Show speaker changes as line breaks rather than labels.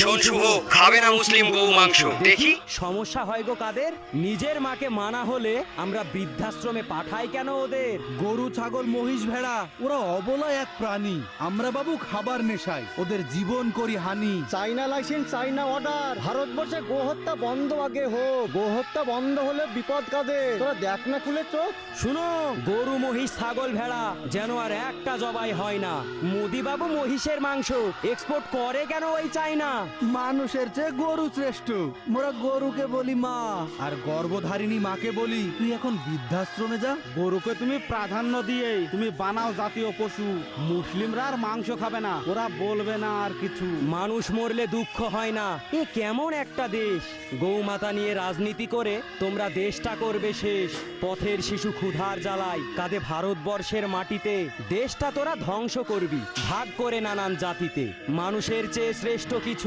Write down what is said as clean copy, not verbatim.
শোন শুভ, খাবে না মুসলিম গৌ মাংস। দেখি
সমস্যা হয় গো কাদের? নিজের মাকে মানা হলে আমরা বৃদ্ধাশ্রমে পাঠাই কেন ওদের?
গরু ছাগল মহিষ ভেড়া ওরা অবলা এক প্রাণী। আমরা বাবু খাবার নেশায় ওদের জীবন করি হানি।
চাইনা লাইসেন্স, চাইনা অর্ডার। ভারতবর্ষে গোহত্যা বন্ধ আগে হোক। গোহত্যা বন্ধ হলে বিপদ কাদের? তোরা দেখ না খুলে চোখ।
শুনো, গরু মহিষ ছাগল ভেড়া যেন আর একটা জবাই হয় না। মোদি বাবু মহিষের মাংস এক্সপোর্ট করে কেন ওই চাইনা?
মানুষের চেয়ে গরু শ্রেষ্ঠ। মোরা গরুকে বলি মা, আর গর্ভধারিণী মাকে বলি তুই এখন বৃদ্ধাশ্রমে যা।
গরুকে তুমি প্রাধান্য দিয়ে তুমি বানাও জাতীয় পশু। মুসলিমরা আর মাংস খাবে না, ওরা বলবে না আর কিছু।
মানুষ মরলে দুঃখ হয় না। এ কেমন একটা দেশ? গৌমাতা নিয়ে রাজনীতি করে তোমরা দেশটা করবে শেষ। পথের শিশু ক্ষুধার জ্বালায় কাঁদে ভারতবর্ষের মাটিতে। দেশটা তোরা ধ্বংস করবি ভাগ করে নানান জাতিতে। মানুষের চেয়ে শ্রেষ্ঠ কিছু